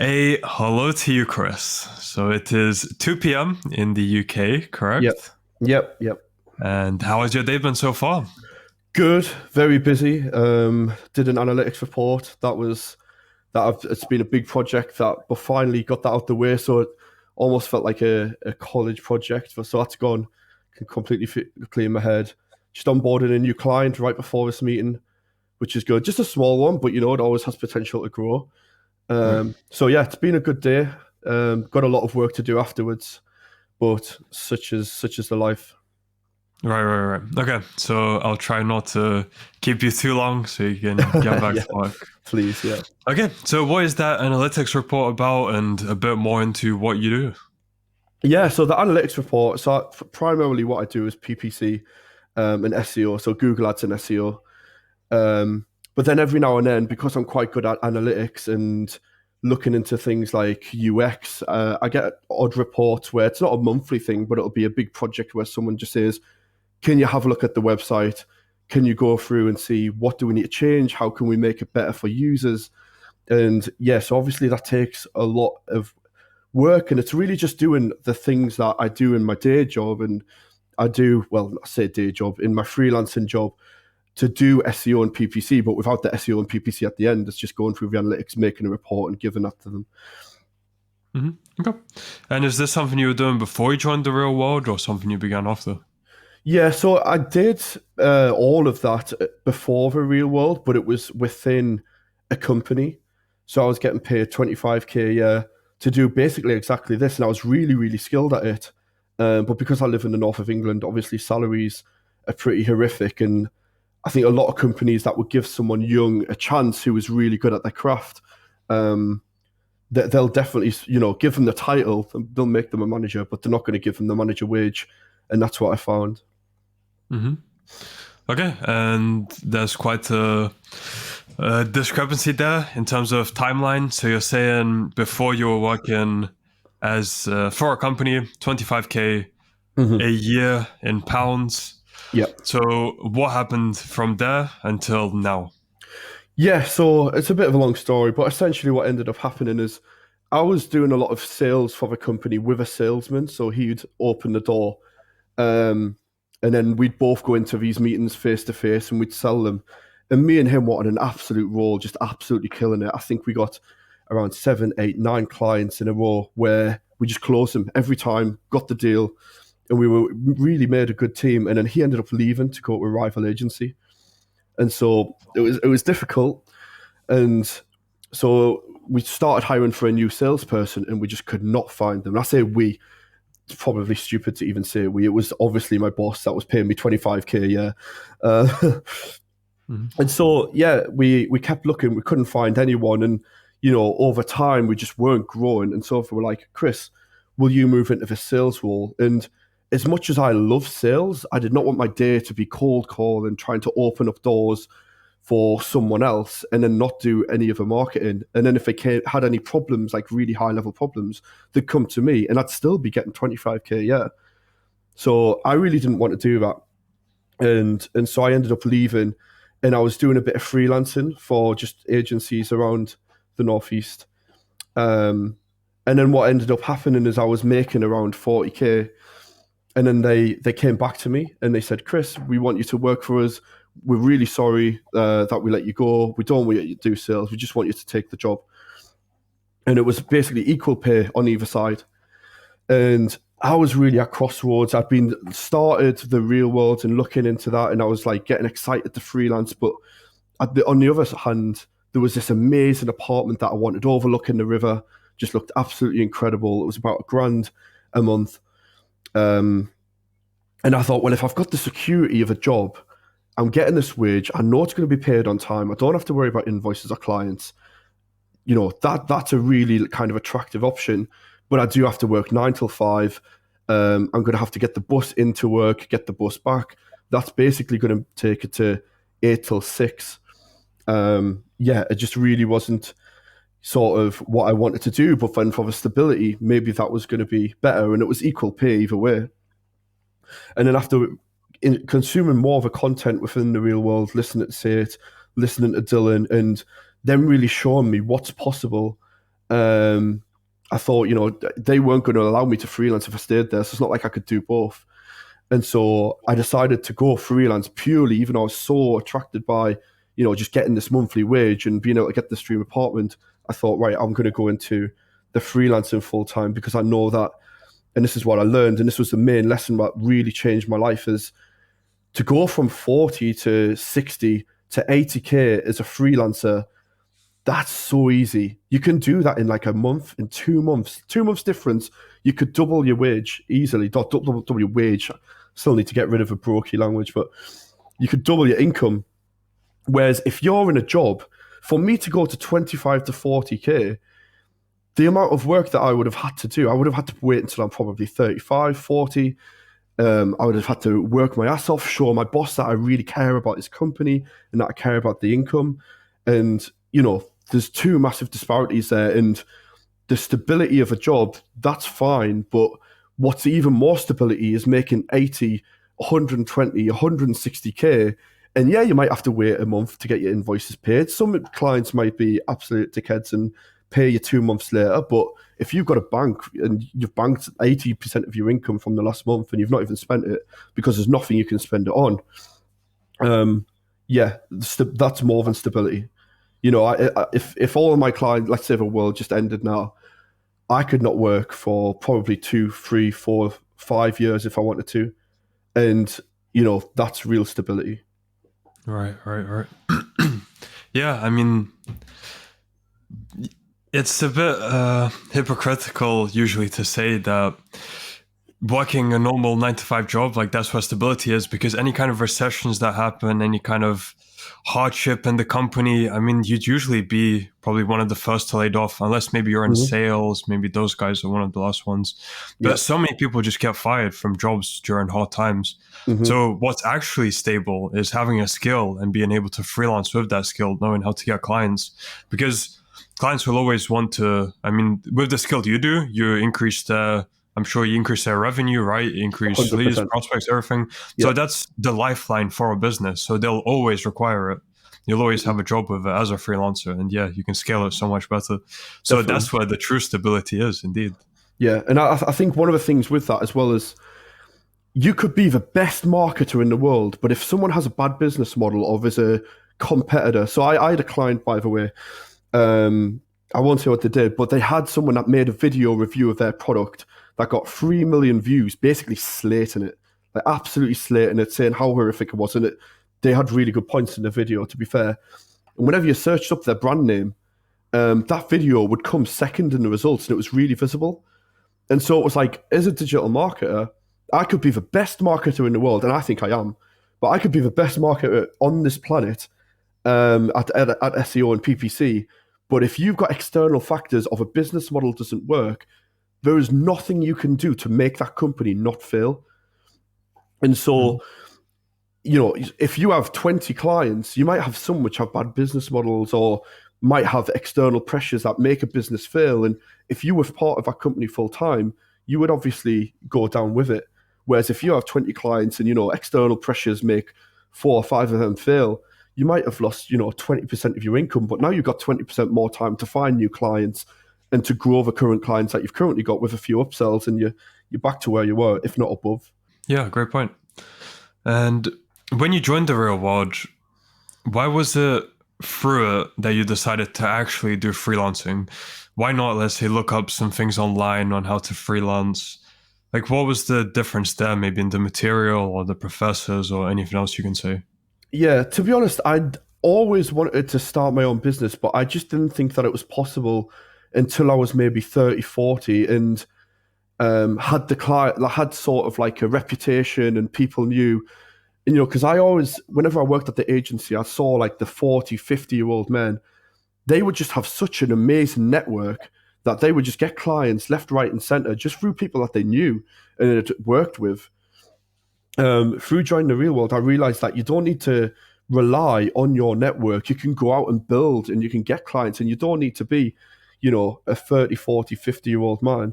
A hello to you, Chris. So it is 2 p.m. in the UK, Yep. correct? Yep. And how has your day been so far? Good. Very busy. Did an analytics report. It's been a big project but finally got that out the way. So it almost felt like a college project. So that's gone. Can completely clear my head. Just onboarded a new client right before this meeting, which is good. Just a small one, but it always has potential to grow. Right, So yeah, it's been a good day. Got a lot of work to do afterwards, but such is the life. right. Okay, so I'll try not to keep you too long so you can get back Yeah, to work. please. Yeah. Okay, so what is that analytics report about and a bit more into what you do? Yeah, so the analytics report. So primarily, what I do is PPC and SEO. So Google Ads and SEO. Um, but then every now and then, because I'm quite good at analytics and looking into things like UX, I get odd reports where it's not a monthly thing, but it'll be a big project where someone just says, "Can you have a look at the website? Can you go through and see what do we need to change? How can we make it better for users?" And yes, obviously that takes a lot of work, and it's really just doing the things that I do in my day job. And I do, well, I say day job, in my freelancing job, to do SEO and PPC, but without the SEO and PPC at the end, it's just going through the analytics, making a report and giving that to them. Hmm. Okay, and is this something you were doing before you joined the real world or something you began after? Yeah, so I did all of that before the real world, but it was within a company. So I was getting paid 25K a year to do basically exactly this. And I was really, really skilled at it. But because I live in the north of England, obviously salaries are pretty horrific. And I think a lot of companies that would give someone young a chance who is really good at their craft, um, they'll definitely, give them the title, they'll make them a manager, but they're not going to give them the manager wage. And that's what I found. Hmm. Okay, and there's quite a discrepancy there in terms of timeline. So you're saying before you were working as for a company, 25K Mhm. a year in pounds. Yeah. So what happened from there until now? Yeah, so it's a bit of a long story, but essentially what ended up happening is I was doing a lot of sales for the company with a salesman. So he'd open the door, um, and then we'd both go into these meetings face to face and we'd sell them. And me and him wanted an absolute role, just absolutely killing it. I think we got around seven, eight, nine clients in a row where we just closed them every time, got the deal, and we were really made a good team. And then he ended up leaving to go to a rival agency. And so it was difficult. And so we started hiring for a new salesperson and we just could not find them. And I say we, it's probably stupid to even say we. It was obviously my boss that was paying me 25K a year. Uh, Mhm. and so, yeah, we kept looking. We couldn't find anyone. And, over time, we just weren't growing. And so we were like, "Chris, will you move into the sales role?" And as much as I love sales, I did not want my day to be cold call and trying to open up doors for someone else and then not do any of the marketing. And then if they had any problems, like really high level problems, they'd come to me and I'd still be getting 25K a year. So I really didn't want to do that. And so I ended up leaving and I was doing a bit of freelancing for just agencies around the Northeast. Um, and then what ended up happening is I was making around 40K. And then they came back to me and they said, "Chris, we want you to work for us. We're really sorry that we let you go. We don't want you to do sales. We just want you to take the job." And it was basically equal pay on either side. And I was really at crossroads. I'd been started the real world and looking into that, and I was like getting excited to freelance. But on the other hand, there was this amazing apartment that I wanted overlooking the river. Just looked absolutely incredible. It was about $1,000 a month. Um, and I thought, well, if I've got the security of a job, I'm getting this wage. I know it's going to be paid on time. I don't have to worry about invoices or clients. That's a really kind of attractive option. But I do have to work 9 till 5. I'm going to have to get the bus into work, get the bus back. That's basically going to take it to 8 till 6. Yeah, it just really wasn't sort of what I wanted to do. But then for the stability, maybe that was going to be better, and it was equal pay either way. And then after consuming more of the content within the real world, listening to Say It, listening to Dylan, and them really showing me what's possible. I thought, they weren't going to allow me to freelance if I stayed there. So it's not like I could do both. And so I decided to go freelance purely, even though I was so attracted by, just getting this monthly wage and being able to get this dream apartment. I thought, right, I'm going to go into the freelancing full time because I know that, and this is what I learned, and this was the main lesson that really changed my life, is to go from 40 to 60 to 80K as a freelancer. That's so easy. You can do that in like a month, in 2 months. 2 months difference, you could double your wage easily. Not double your wage. Still need to get rid of a brokey language, but you could double your income. Whereas if you're in a job, for me to go to 25 to 40K, the amount of work that I would have had to do, I would have had to wait until I'm probably 35, 40. I would have had to work my ass off, show my boss that I really care about his company and that I care about the income. And, there's two massive disparities there. And the stability of a job, that's fine. But what's even more stability is making 80, 120, 160K. And yeah, you might have to wait a month to get your invoices paid. Some clients might be absolute dickheads and pay you 2 months later. But if you've got a bank and you've banked 80% of your income from the last month and you've not even spent it because there's nothing you can spend it on, yeah, that's more than stability. If all of my clients, let's say the world just ended now, I could not work for probably 2, 3, 4, 5 years if I wanted to. And, that's real stability. Right. Yeah, I mean, it's a bit hypocritical usually to say that working a normal 9 to 5 job, like that's where stability is, because any kind of recessions that happen, any kind of hardship in the company, I mean, you'd usually be probably one of the first to laid off, unless maybe you're in sales, maybe those guys are one of the last ones. But so many people just get fired from jobs during hard times. So what's actually stable is having a skill and being able to freelance with that skill, knowing how to get clients, because clients will always want to, I mean, with the skill you do, you increase the, I'm sure you increase their revenue, right? You increase 100%. leads, prospects, everything. So that's the lifeline for a business. So they'll always require it. You'll always have a job with it as a freelancer. And yeah, you can scale it so much better. So Definitely. that's where the true stability is, indeed. Yeah. And I think one of the things with that as well is you could be the best marketer in the world, but if someone has a bad business model or there's a competitor. So I had a client, by the way, I won't say what they did, but they had someone that made a video review of their product that got 3 million views, basically slating it, like absolutely slating it, saying how horrific it was. And they had really good points in the video, to be fair. And whenever you searched up their brand name, that video would come second in the results, and it was really visible. And so it was like, as a digital marketer, I could be the best marketer in the world, and I think I am, but I could be the best marketer on this planet at SEO and PPC. But if you've got external factors of a business model doesn't work, there is nothing you can do to make that company not fail. And so, if you have 20 clients, you might have some which have bad business models or might have external pressures that make a business fail. And if you were part of that company full time, you would obviously go down with it. Whereas if you have 20 clients and, external pressures make 4 or 5 of them fail, you might have lost, 20% of your income, but now you've got 20% more time to find new clients and to grow the current clients that you've currently got with a few upsells, and you're back to where you were, if not above. Yeah, great point. And when you joined the real world, why was it through it that you decided to actually do freelancing? Why not, let's say, look up some things online on how to freelance? Like, what was the difference there, maybe in the material or the professors or anything else you can say? Yeah, to be honest, I'd always wanted to start my own business, but I just didn't think that it was possible until I was maybe 30, 40 and had the client, I had sort of like a reputation and people knew, because I always, whenever I worked at the agency, I saw like the 40, 50-year-old men, they would just have such an amazing network that they would just get clients left, right, and center just through people that they knew and had worked with. Through joining the real world, I realized that you don't need to rely on your network. You can go out and build and you can get clients, and you don't need to be, a 30, 40, 50-year-old man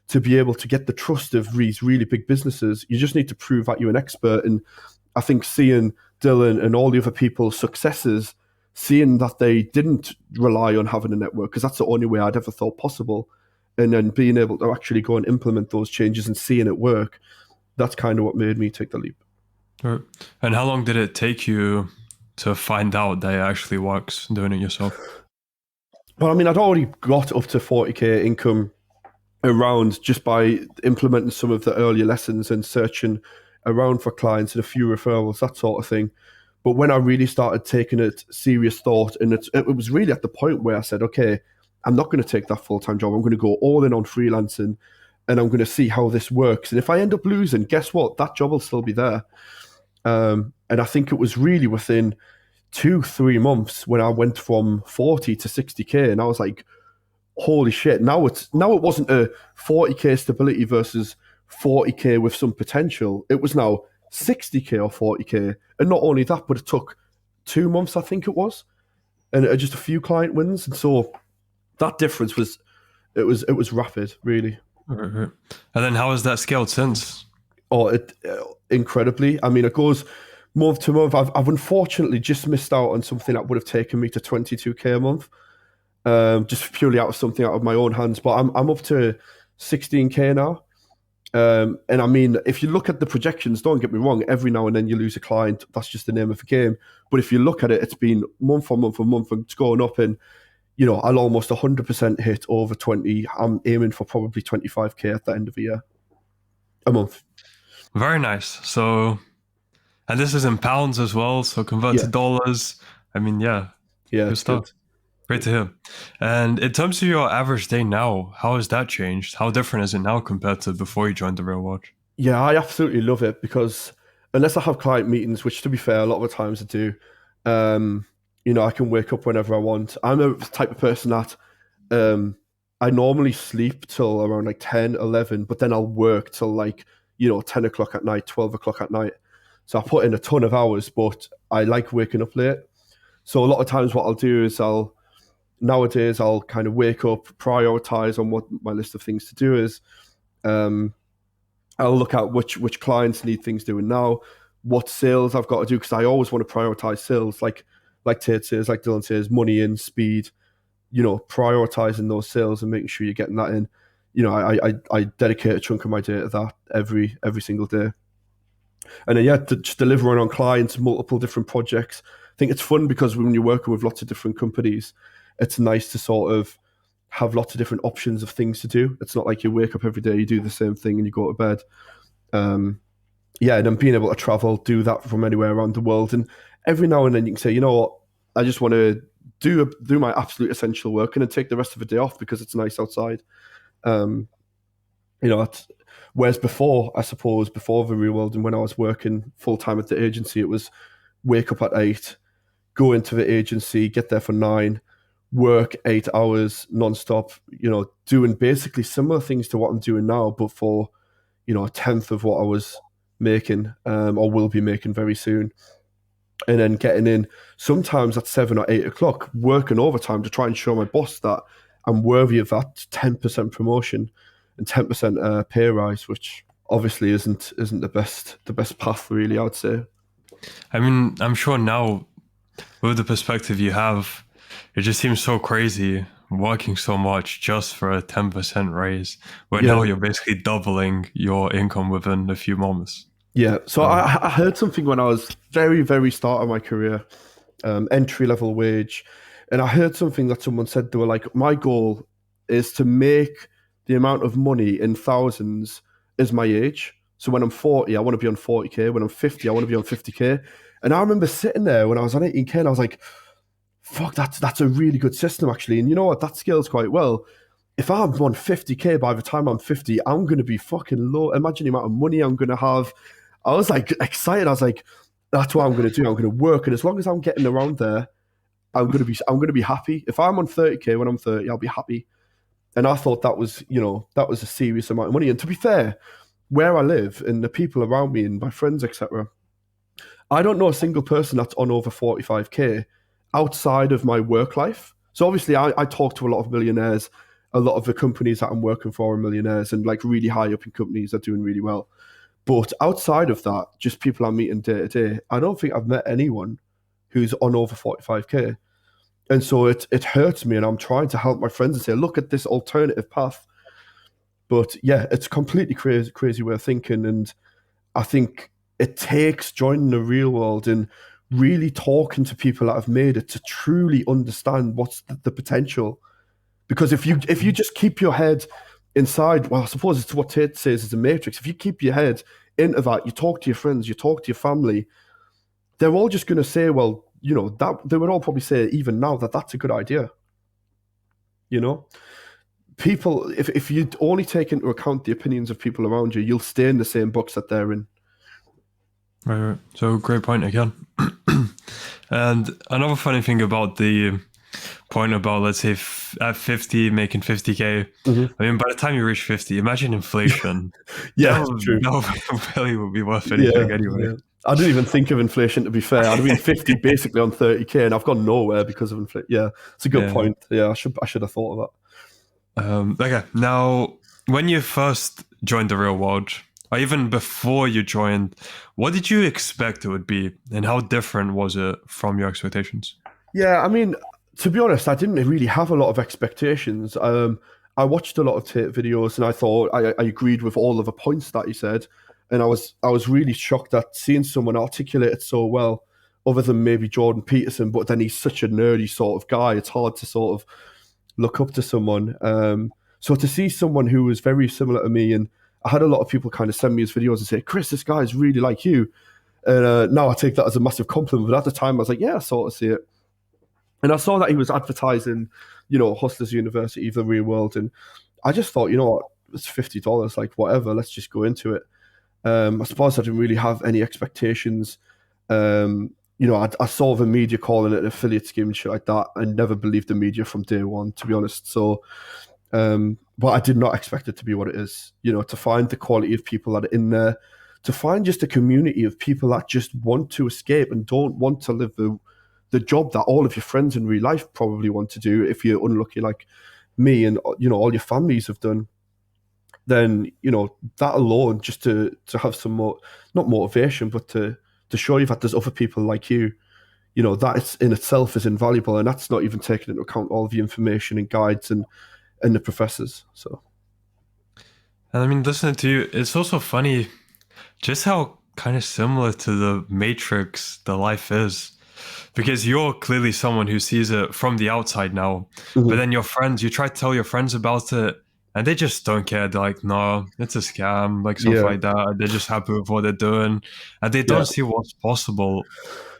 to be able to get the trust of these really big businesses. You just need to prove that you're an expert. And I think seeing Dylan and all the other people's successes seeing that they didn't rely on having a network, because that's the only way I'd ever thought possible, and then being able to actually go and implement those changes and seeing it work, that's kind of what made me take the leap. Right. And how long did it take you to find out that it actually works doing it yourself? Well, I mean, I'd already got up to 40k income around just by implementing some of the earlier lessons and searching around for clients and a few referrals, that sort of thing. But when I really started taking it serious thought, and it was really at the point where I said, okay, I'm not going to take that full-time job. I'm going to go all in on freelancing, and I'm going to see how this works. And if I end up losing, guess what? That job will still be there. And I think it was really within 2-3 months when I went from 40 to 60k, and I was like, holy shit, now it wasn't a 40k stability versus 40k with some potential. It was now 60k or 40k. And not only that, but it took 2 months, I think it was, and just a few client wins. And so that difference was rapid, really. Right. And then how has that scaled since? Oh, incredibly. I mean, it goes month to month. I've unfortunately just missed out on something that would have taken me to 22k a month. Just purely out of my own hands. But I'm up to 16k now. And I mean, if you look at the projections, don't get me wrong, every now and then you lose a client. That's just the name of the game. But if you look at it, it's been month on month on month, and it's going up. And, I'll almost 100% hit over 20. I'm aiming for probably 25k at the end of the year. A month. Very nice. So, and this is in pounds as well. So convert to dollars. I mean, yeah. Yeah, good it's stuff. good. Great to hear. And in terms of your average day now, how has that changed? How different is it now compared to before you joined the real world? Yeah, I absolutely love it, because unless I have client meetings, which to be fair, a lot of the times I do, I can wake up whenever I want. I'm a type of person that I normally sleep till around like 10, 11, but then I'll work till like, 10 o'clock at night, 12 o'clock at night. So I put in a ton of hours, but I like waking up late. So a lot of times what I'll do is nowadays I'll kind of wake up, prioritize on what my list of things to do is. I'll look at which clients need things doing now, what sales I've got to do, because I always want to prioritize sales, like Tate says, like Dylan says, money in, speed, prioritizing those sales and making sure you're getting that in. I dedicate a chunk of my day to that every single day. And then, just delivering on clients, multiple different projects. I think it's fun because when you're working with lots of different companies, it's nice to sort of have lots of different options of things to do. It's not like you wake up every day, you do the same thing and you go to bed. And then being able to travel, do that from anywhere around the world. And every now and then you can say, you know what, I just want to do my absolute essential work and then take the rest of the day off because it's nice outside. Whereas before, I suppose, before the real world and when I was working full time at the agency, it was wake up at 8, go into the agency, get there for 9, work 8 hours nonstop, doing basically similar things to what I'm doing now, but for, a tenth of what I was making, or will be making very soon. And then getting in sometimes at 7 or 8 o'clock, working overtime to try and show my boss that I'm worthy of that 10% promotion and 10% pay rise, which obviously isn't the best path, really, I would say. I mean, I'm sure now, with the perspective you have, it just seems so crazy working so much just for a 10% raise, where now you're basically doubling your income within a few months. Yeah, so I heard something when I was very, very start of my career, entry-level wage, and I heard something that someone said. They were like, my goal is to make the amount of money in thousands as my age. So when I'm 40, I want to be on 40k. When I'm 50, I want to be on 50k. And I remember sitting there when I was on 18k and I was like, fuck, that's a really good system, actually. And you know what? That scales quite well. If I'm on 50k by the time I'm 50, I'm going to be fucking low. Imagine the amount of money I'm going to have. I was like excited. I was like, that's what I'm going to do. I'm going to work. And as long as I'm getting around there, I'm going to be happy. If I'm on 30k when I'm 30, I'll be happy. And I thought that was a serious amount of money. And to be fair, where I live and the people around me and my friends, etc., I don't know a single person that's on over 45k outside of my work life. So obviously I talk to a lot of millionaires. A lot of the companies that I'm working for are millionaires, and like really high up in companies are doing really well. But outside of that, just people I'm meeting day to day, I don't think I've met anyone who's on over 45K. And so it hurts me, and I'm trying to help my friends and say, look at this alternative path. But yeah, it's completely crazy way of thinking. And I think it takes joining the real world and really talking to people that have made it to truly understand what's the potential. Because if you just keep your head inside, well, I suppose it's what Tate says is a matrix. If you keep your head into that, you talk to your friends, you talk to your family, they're all just going to say, well, that they would all probably say even now that that's a good idea. People, if you only take into account the opinions of people around you, you'll stay in the same box that they're in. Right. So great point again. And another funny thing about the point about, let's say, at 50, making 50K. Mm-hmm. I mean, by the time you reach 50, imagine inflation. Yeah, true. That really would be worth anything anyway. Yeah. I didn't even think of inflation, to be fair. I'd have been 50 basically on 30K, and I've gone nowhere because of inflation. Yeah, it's a good point. Yeah, I should have thought of that. Okay, now, when you first joined the real world, or even before you joined, what did you expect it would be, and how different was it from your expectations? Yeah, I mean, to be honest, I didn't really have a lot of expectations. I watched a lot of Tate videos, and I thought I agreed with all of the points that he said, and I was really shocked at seeing someone articulate it so well, other than maybe Jordan Peterson. But then he's such a nerdy sort of guy; it's hard to sort of look up to someone. So to see someone who was very similar to me, and I had a lot of people kind of send me his videos and say, "Chris, this guy is really like you." And now I take that as a massive compliment. But at the time, I was like, "Yeah, I sort of see it." And I saw that he was advertising, Hustlers University, the real world. And I just thought, what, it's $50, like whatever, let's just go into it. I suppose I didn't really have any expectations. I saw the media calling it an affiliate scheme and shit like that. I never believed the media from day one, to be honest. So, but I did not expect it to be what it is, to find the quality of people that are in there, to find just a community of people that just want to escape and don't want to live the job that all of your friends in real life probably want to do. If you're unlucky like me and all your families have done, then that alone, just to have some more, not motivation, but to show you that there's other people like you, that in itself is invaluable. And that's not even taking into account all of the information and guides and the professors. So, and I mean, listening to you, it's also funny just how kind of similar to the Matrix the life is. Because you're clearly someone who sees it from the outside now, but then your friends, you try to tell your friends about it, and they just don't care. They're like, no, it's a scam, like something like that. They're just happy with what they're doing, and they don't see what's possible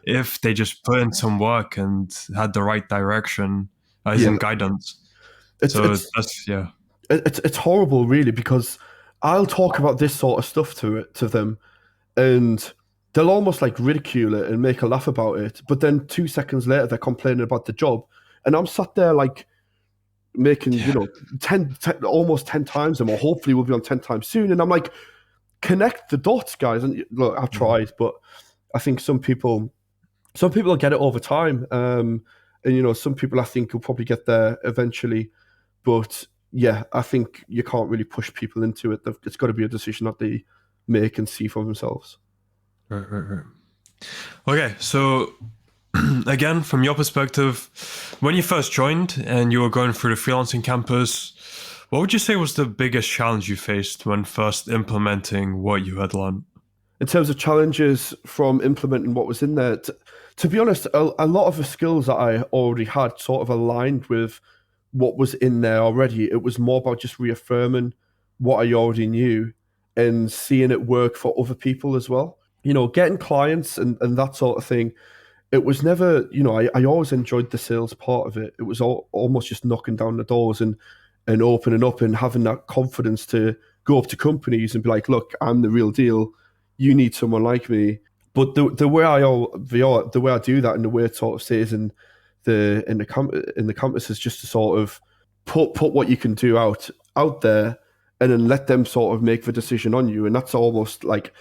if they just put in some work and had the right direction as in guidance. It's horrible, really, because I'll talk about this sort of stuff to them, and they'll almost like ridicule it and make a laugh about it. But then 2 seconds later, they're complaining about the job. And I'm sat there like making, 10, almost 10 times them, or hopefully we'll be on 10 times soon. And I'm like, connect the dots, guys. And look, I've tried, but I think some people will get it over time. And, some people I think will probably get there eventually. But yeah, I think you can't really push people into it. It's got to be a decision that they make and see for themselves. Right. Okay, so again, from your perspective, when you first joined and you were going through the freelancing campus, what would you say was the biggest challenge you faced when first implementing what you had learned? In terms of challenges from implementing what was in there, to be honest, a lot of the skills that I already had sort of aligned with what was in there already. It was more about just reaffirming what I already knew and seeing it work for other people as well. Getting clients and that sort of thing, it was never, I always enjoyed the sales part of it. It was almost just knocking down the doors and opening up and having that confidence to go up to companies and be like, look, I'm the real deal. You need someone like me. But the way I do that, and the way it sort of says in the campus, is just to sort of put what you can do out there, and then let them sort of make the decision on you. And that's almost like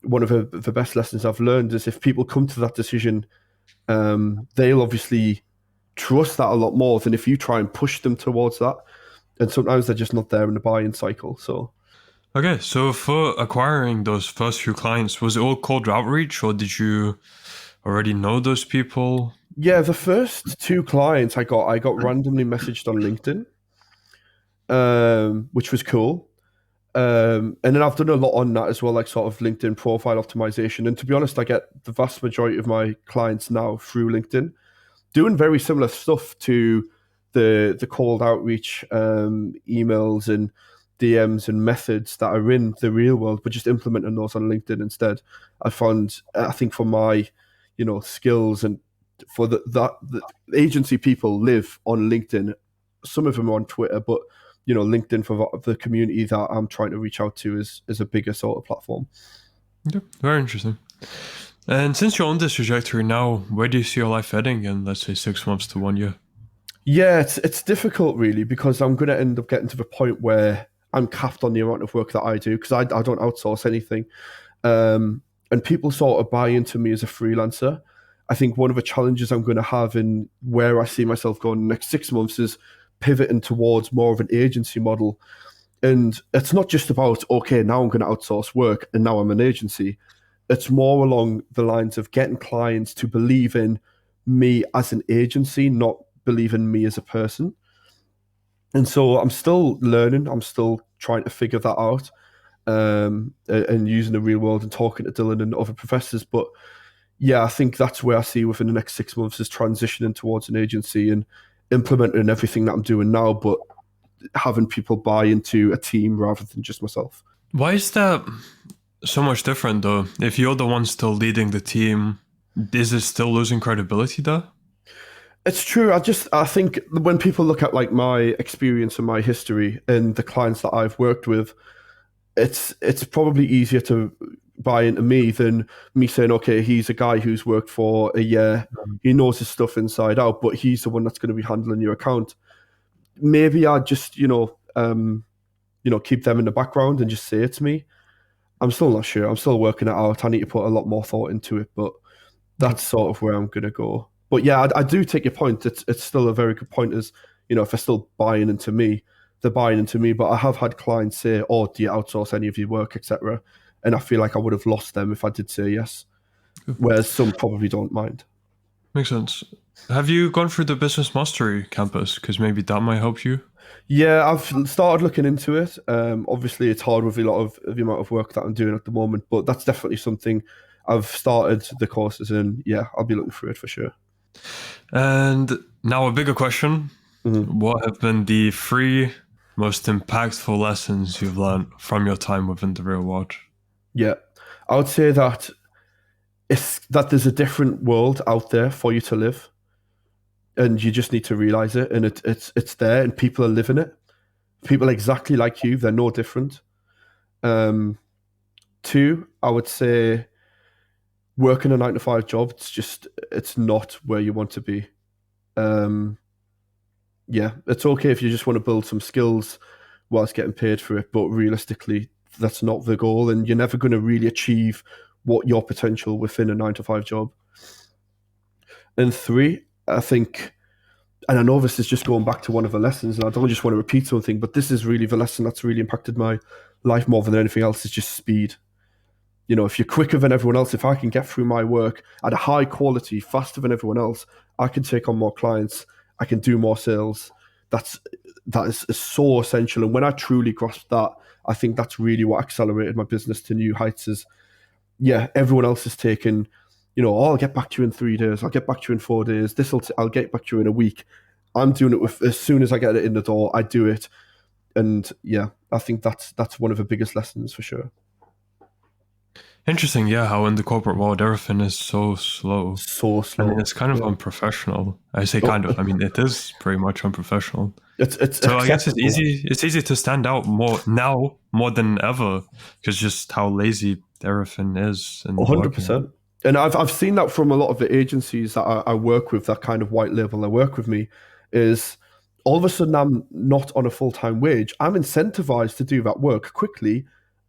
one of the best lessons I've learned is if people come to that decision, they'll obviously trust that a lot more than if you try and push them towards that. And sometimes they're just not there in the buy-in cycle. So, okay, so for acquiring those first few clients, was it all cold outreach, or already know those people? Yeah, the first two clients I got randomly messaged on LinkedIn, which was cool. And then I've done a lot on that as well, like sort of LinkedIn profile optimization. And to be honest, I get the vast majority of my clients now through LinkedIn, doing very similar stuff to the cold outreach, emails and DMs and methods that are in the real world, but just implementing those on LinkedIn instead. I think for my, skills and for the agency people live on LinkedIn. Some of them are on Twitter, but LinkedIn for the community that I'm trying to reach out to is a bigger sort of platform. Yeah, very interesting. And since you're on this trajectory now, where do you see your life heading in, let's say, 6 months to 1 year? Yeah, it's difficult really because I'm going to end up getting to the point where I'm capped on the amount of work that I do because I don't outsource anything. And people sort of buy into me as a freelancer. I think one of the challenges I'm going to have in where I see myself going in the next 6 months is pivoting towards more of an agency model. And it's not just about, okay, now I'm going to outsource work and now I'm an agency. It's more along the lines of getting clients to believe in me as an agency, not believe in me as a person. And so I'm still learning. I'm still trying to figure that out, and using the real world and talking to Dylan and other professors. But yeah, I think that's where I see within the next 6 months is transitioning towards an agency and implementing everything that I'm doing now, but having people buy into a team rather than just myself. Why is that so much different, though? If you're the one still leading the team, is it still losing credibility, though? It's true. I think when people look at like my experience and my history and the clients that I've worked with, it's probably easier to buy into me than me saying, okay, he's a guy who's worked for a year, he knows his stuff inside out, but he's the one that's going to be handling your account. Maybe I just keep them in the background and just say it to me. I'm still not sure. I'm still working it out. I need to put a lot more thought into it, but that's sort of where I'm going to go. But yeah, I do take your point. It's still a very good point. Is if they're still buying into me, they're buying into me. But I have had clients say, "Oh, do you outsource any of your work, etc." And I feel like I would have lost them if I did say yes. Whereas some probably don't mind. Makes sense. Have you gone through the business mastery campus? Because maybe that might help you. Yeah, I've started looking into it. Obviously, it's hard with a lot of the amount of work that I'm doing at the moment, but that's definitely something I've started the courses in. Yeah, I'll be looking through it for sure. And now a bigger question. Mhm. What have been the 3 most impactful lessons you've learned from your time within the real world? Yeah, I would say that there's a different world out there for you to live, and you just need to realize it. And it's there, and people are living it. People exactly like you; they're no different. Um, 2, I would say working a 9 to 5 job. It's not where you want to be. Um, yeah, it's okay if you just want to build some skills whilst getting paid for it, but realistically, that's not the goal, and you're never going to really achieve what your potential within a 9 to 5 job. And 3, I think, and I know this is just going back to one of the lessons, and I don't just want to repeat something, but this is really the lesson that's really impacted my life more than anything else is just speed. If you're quicker than everyone else, if I can get through my work at a high quality faster than everyone else, I can take on more clients, I can do more sales. That is so essential. And when I truly grasped that, I think that's really what accelerated my business to new heights. Is yeah, everyone else is taking, oh, I'll get back to you in 3 days, I'll get back to you in 4 days, I'll get back to you in a week. I'm doing it with as soon as I get it in the door, I do it. And yeah, I think that's one of the biggest lessons for sure. Interesting, yeah, how in the corporate world everything is so slow. So And slow. it's kind of Yeah. unprofessional. I say Oh, kind of. I mean, it is pretty much unprofessional. it's So I guess it's acceptable. easy. It's easy to stand out more than ever, because just how lazy everything is in the working world. 100%. And I've seen that from a lot of the agencies that I work with, that kind of white label that work with me, is all of a sudden I'm not on a full-time wage. I'm incentivized to do that work quickly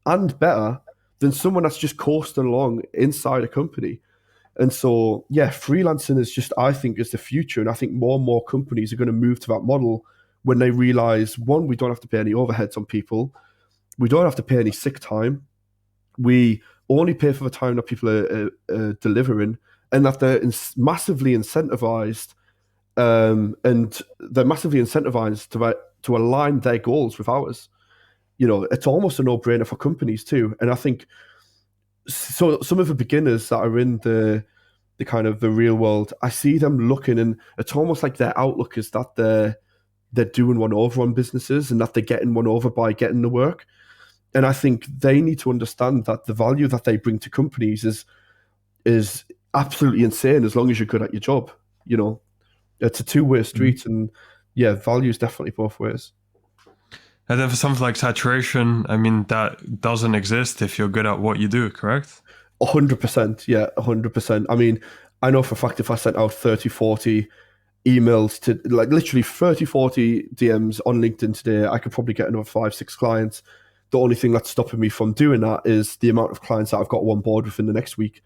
and better than someone that's just coasting along inside a company. And so, yeah, freelancing is just, I think, is the future. And I think more and more companies are going to move to that model when they realize, one, we don't have to pay any overheads on people. We don't have to pay any sick time. We only pay for the time that people are delivering, and that they're massively incentivized, and they're massively incentivized to align their goals with ours. It's almost a no-brainer for companies too. And I think so. Some of the beginners that are in the kind of the real world, I see them looking, and it's almost like their outlook is that they're doing one over on businesses and that they're getting one over by getting the work. And I think they need to understand that the value that they bring to companies is absolutely insane as long as you're good at your job. It's a two-way street, and yeah, value is definitely both ways. And then for something like saturation, I mean, that doesn't exist if you're good at what you do, correct? 100%, yeah, 100%. I mean, I know for a fact if I sent out 30, 40 emails to, like, literally 30, 40 DMs on LinkedIn today, I could probably get another 5, 6 clients. The only thing that's stopping me from doing that is the amount of clients that I've got on board within the next week.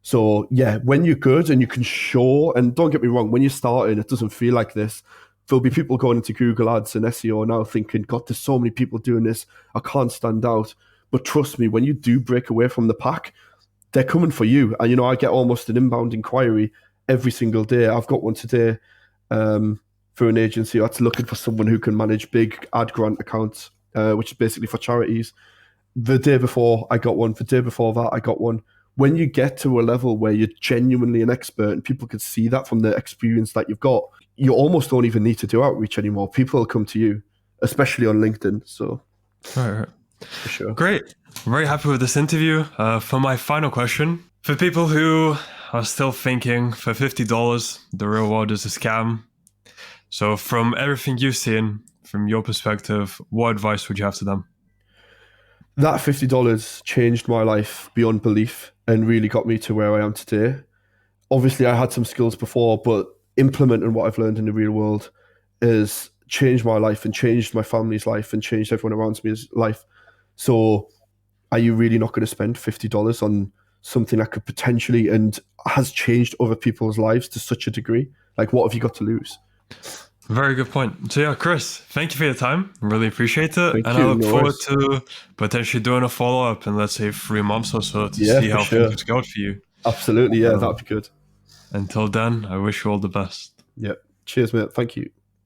So yeah, when you're good and you can show, and don't get me wrong, when you're starting, it doesn't feel like this. There'll be people going into Google Ads and SEO now thinking, God, there's so many people doing this, I can't stand out. But trust me, when you do break away from the pack, they're coming for you. And, I get almost an inbound inquiry every single day. I've got one today for an agency that's looking for someone who can manage big ad grant accounts, which is basically for charities. The day before I got one, the day before that I got one. When you get to a level where you're genuinely an expert and people can see that from the experience that you've got, you almost don't even need to do outreach anymore. People will come to you, especially on LinkedIn. So, right. For sure. Great. I'm very happy with this interview. For my final question, for people who are still thinking for $50, the real world is a scam. So from everything you've seen, from your perspective, what advice would you have to them? That $50 changed my life beyond belief and really got me to where I am today. Obviously, I had some skills before, but implementing what I've learned in the real world has changed my life and changed my family's life and changed everyone around me's life. So are you really not going to spend $50 on something that could potentially and has changed other people's lives to such a degree? Like, what have you got to lose? Very good point. So yeah, Chris, thank you for your time. Really appreciate it. Thank and you, I look no forward worries. to potentially doing a follow-up in, let's say, 3 months or so to Yeah, see for how sure. things go for you. Absolutely, yeah, that'd be good. Until then, I wish you all the best. Yeah. Cheers, mate. Thank you.